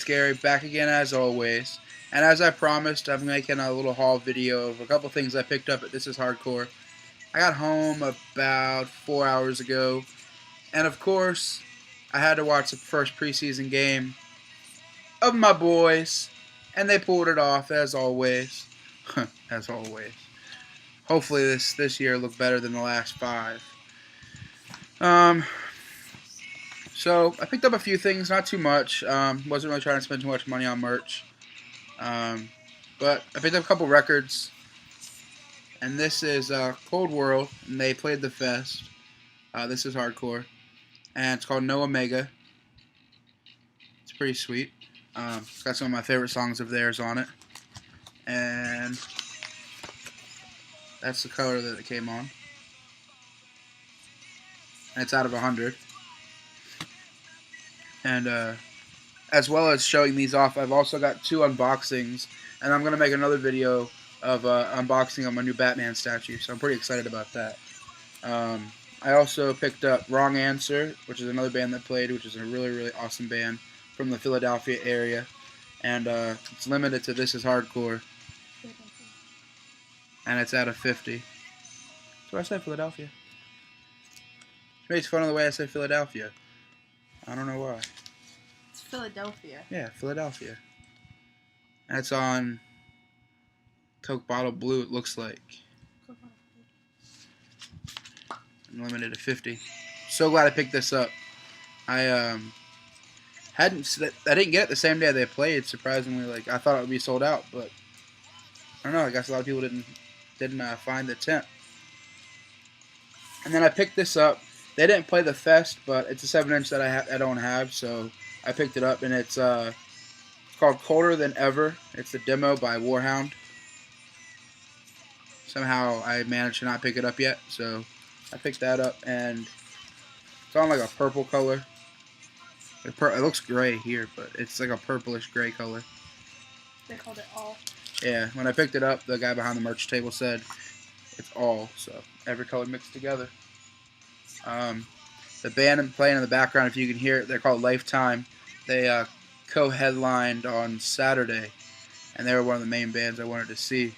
Scary, back again as always. And as I promised, I'm making a little haul video of a couple things I picked up at This Is Hardcore. I got home about 4 hours ago, and of course, I had to watch the first preseason game of my boys, and they pulled it off as always. As always. Hopefully this year look better than the last 5. So I picked up a few things, not too much. Wasn't really trying to spend too much money on merch. But I picked up a couple records. And this is Cold World, and they played the fest. This is Hardcore. And it's called No Omega. It's pretty sweet. It's got some of my favorite songs of theirs on it. And that's the color that it came on. And it's out of 100. And as well as showing these off, I've also got 2 unboxings. And I'm going to make another video of unboxing of my new Batman statue. So I'm pretty excited about that. I also picked up Wrong Answer, which is another band that played, which is a really, really awesome band from the Philadelphia area. And it's limited to This Is Hardcore. And it's out of 50. So I said Philadelphia. She makes fun of the way I say Philadelphia. I don't know why. It's Philadelphia. Yeah, Philadelphia. And it's on Coke Bottle Blue, it looks like. I'm limited to 50. So glad I picked this up. I didn't get it the same day they played, surprisingly. Like, I thought it would be sold out, but I don't know, I guess a lot of people didn't find the tent. And then I picked this up. They didn't play the fest, but it's a 7-inch that I don't have, so I picked it up, and it's called Colder Than Ever. It's a demo by Warhound. Somehow I managed to not pick it up yet, so I picked that up, and it's on like a purple color. It looks gray here, but it's like a purplish gray color. They called it all. Yeah, when I picked it up, the guy behind the merch table said it's all, so every color mixed together. The band playing in the background, if you can hear it, they're called Lifetime. They co-headlined on Saturday, and they were one of the main bands I wanted to see.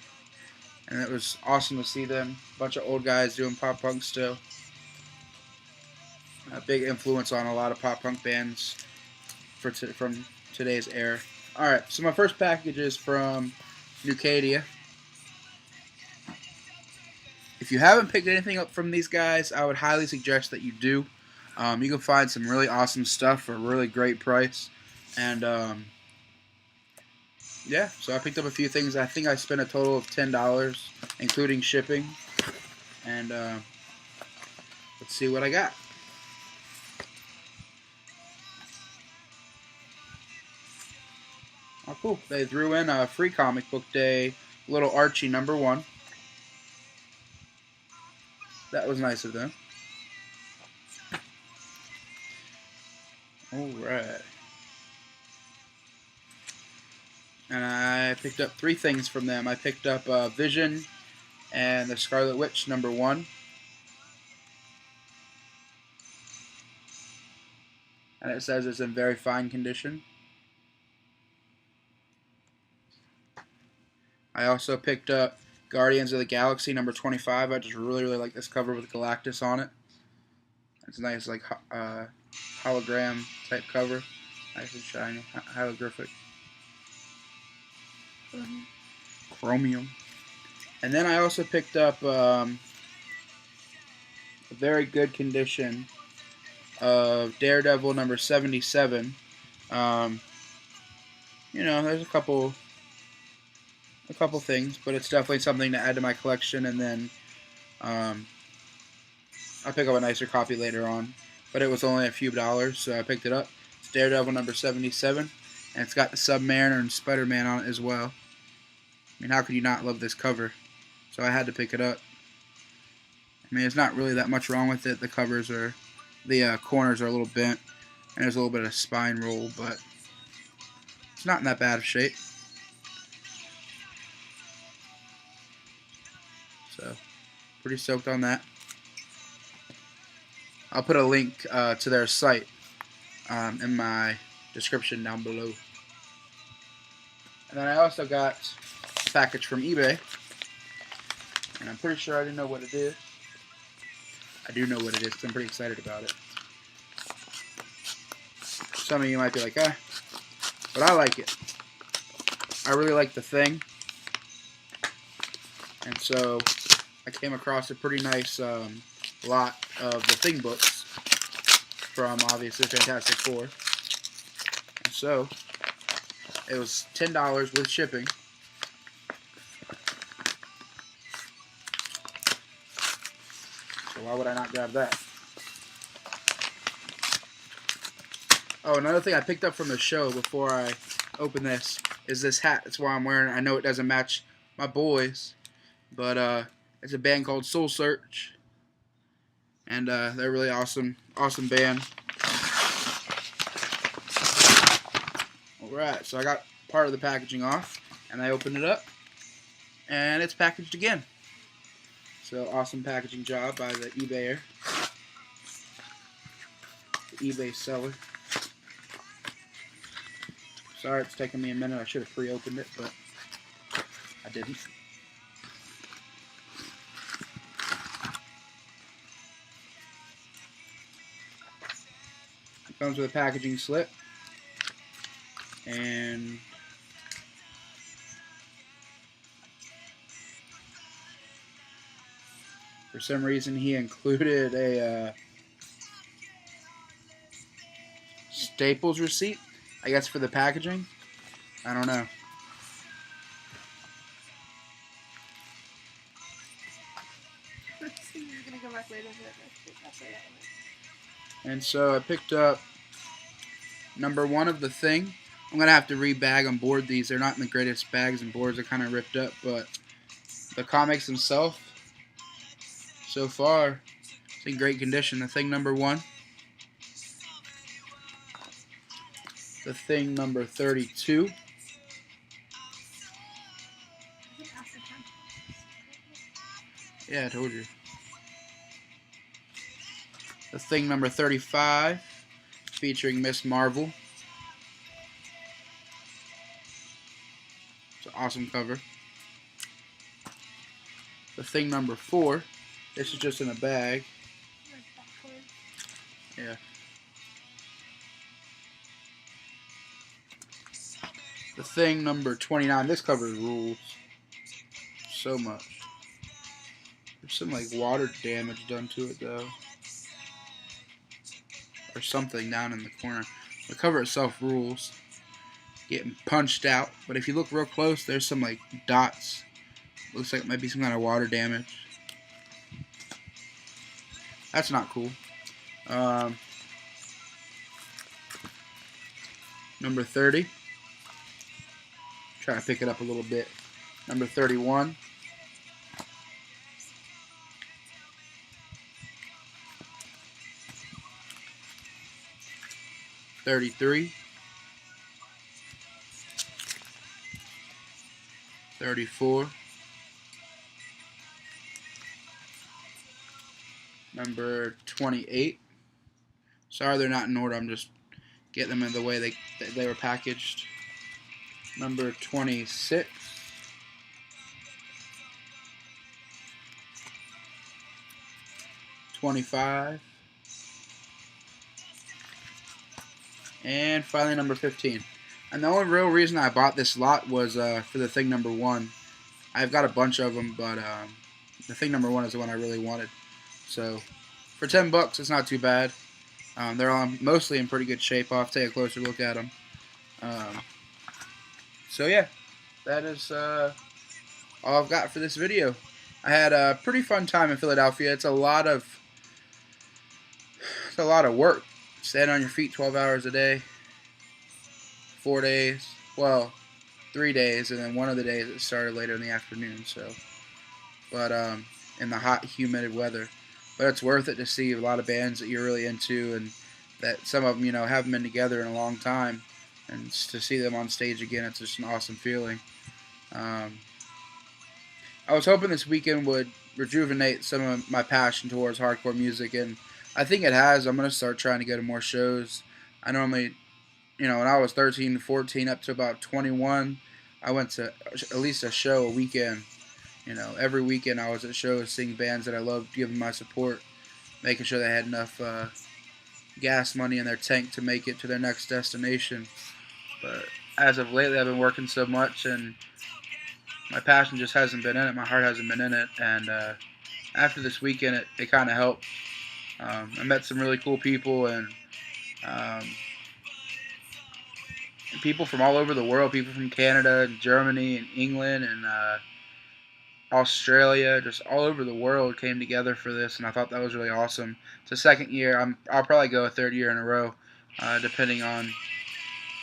And it was awesome to see them. A bunch of old guys doing pop punk still. A big influence on a lot of pop punk bands from today's era. Alright, so my first package is from NewKadia. If you haven't picked anything up from these guys, I would highly suggest that you do. You can find some really awesome stuff for a really great price. And yeah, so I picked up a few things. I think I spent a total of $10, including shipping. And let's see what I got. Oh, cool. They threw in a free comic book day, little Archie #1. That was nice of them. Alright. And I picked up 3 things from them. I picked up Vision and the Scarlet Witch #1. And it says it's in very fine condition. I also picked up Guardians of the Galaxy #25. I just really, really like this cover with Galactus on it. It's a nice, like, hologram type cover. Nice and shiny. Holographic. Chromium. And then I also picked up a very good condition of Daredevil #77. You know, there's a couple things, but it's definitely something to add to my collection, and then I'll pick up a nicer copy later on. But it was only a few dollars, so I picked it up. It's Daredevil #77, and it's got the Submariner and Spider-Man on it as well. I mean, how could you not love this cover? So I had to pick it up. I mean, there's not really that much wrong with it. The corners are a little bent, and there's a little bit of spine roll, but it's not in that bad of shape. So, pretty stoked on that. I'll put a link to their site in my description down below. And then I also got a package from eBay. And I'm pretty sure I didn't know what it is. I do know what it is because I'm pretty excited about it. Some of you might be like, ah, but I like it. I really like The Thing. And so I came across a pretty nice lot of The Thing books from, obviously, Fantastic Four. And so it was $10 with shipping. So why would I not grab that? Oh, another thing I picked up from the show before I open this is this hat. That's why I'm wearing it. I know it doesn't match my boys, but it's a band called Soul Search, and they're a really awesome band. Alright, so I got part of the packaging off, and I opened it up, and it's packaged again. So awesome packaging job by the eBayer, the eBay seller. Sorry it's taking me a minute. I should have pre-opened it, but I didn't. It comes with a packaging slip, and for some reason he included a Staples receipt, I guess, for the packaging. I don't know. And so I picked up number 1 of The Thing. I'm going to have to rebag and board these. They're not in the greatest bags and boards. They're kind of ripped up, but the comics themselves, so far, it's in great condition. The Thing number 1. The Thing number 32. Yeah, I told you. The Thing number 35, featuring Miss Marvel. It's an awesome cover. The Thing number 4. This is just in a bag. Yeah. The Thing number 29. This cover rules so much. There's some like water damage done to it though, or something down in the corner. The cover itself rules. Getting punched out, but if you look real close, there's some like dots. Looks like it might be some kind of water damage. That's not cool. Number 30. Try to pick it up a little bit. Number 31. $33. 34. Number 28. Sorry they're not in order. I'm just getting them in the way they were packaged. Number 26. 25. And finally number 15. And the only real reason I bought this lot was for the Thing number 1. I've got a bunch of them, but the Thing number 1 is the one I really wanted. So for $10, it's not too bad. They're all mostly in pretty good shape. I'll have to take a closer look at them. So yeah, that is all I've got for this video. I had a pretty fun time in Philadelphia. It's a lot of work. Stand on your feet 12 hours a day, 4 days, well, 3 days, and then one of the days it started later in the afternoon. So, but in the hot, humid weather, but it's worth it to see a lot of bands that you're really into, and that some of them, you know, haven't been together in a long time, and to see them on stage again, it's just an awesome feeling. I was hoping this weekend would rejuvenate some of my passion towards hardcore music, and I think it has. I'm going to start trying to go to more shows. I normally, you know, when I was 13 to 14 up to about 21, I went to at least a show a weekend. Every weekend I was at shows, seeing bands that I loved, giving my support, making sure they had enough gas money in their tank to make it to their next destination. But as of lately, I've been working so much, and my passion just hasn't been in it. My heart hasn't been in it. And after this weekend, it kind of helped. I met some really cool people, and um, people from all over the world, people from Canada, and Germany, and England, and Australia, just all over the world came together for this, and I thought that was really awesome. It's the second year. I'll probably go a third year in a row, depending on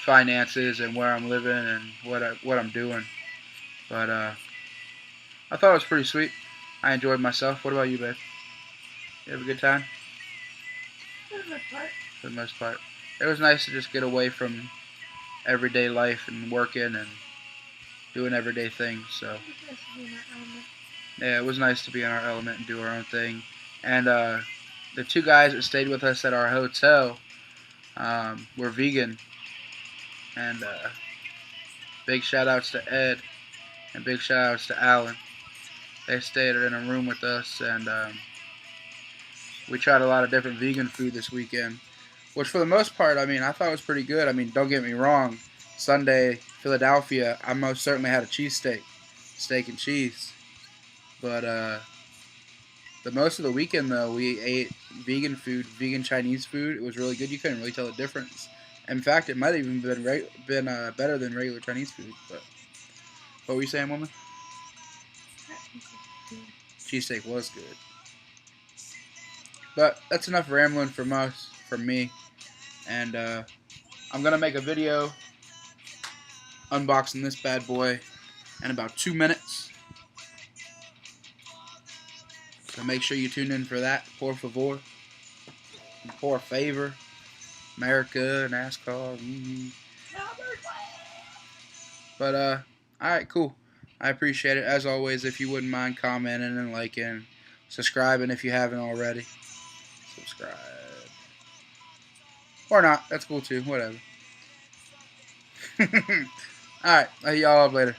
finances and where I'm living and what I'm doing. But I thought it was pretty sweet. I enjoyed myself. What about you, babe? You have a good time? For the most part. For the most part. It was nice to just get away from everyday life and working and doing everyday things. So yeah, it was nice to be in our element and do our own thing. And the two guys that stayed with us at our hotel were vegan. And big shout outs to Ed and big shout outs to Alan. They stayed in a room with us, and we tried a lot of different vegan food this weekend, which for the most part, I thought was pretty good. Don't get me wrong. Sunday, Philadelphia, I most certainly had a cheesesteak, steak and cheese. But the most of the weekend, though, we ate vegan food, vegan Chinese food. It was really good. You couldn't really tell the difference. In fact, it might have even been better than regular Chinese food. But what were you saying, woman? Cheesesteak was good. But that's enough rambling from me. And I'm going to make a video unboxing this bad boy in about 2 minutes. So make sure you tune in for that, por favor. Por favor. America, NASCAR. But, alright, cool. I appreciate it. As always, if you wouldn't mind commenting and liking, subscribing if you haven't already. Subscribe. Or not. That's cool too. Whatever. Alright. I'll see y'all up later.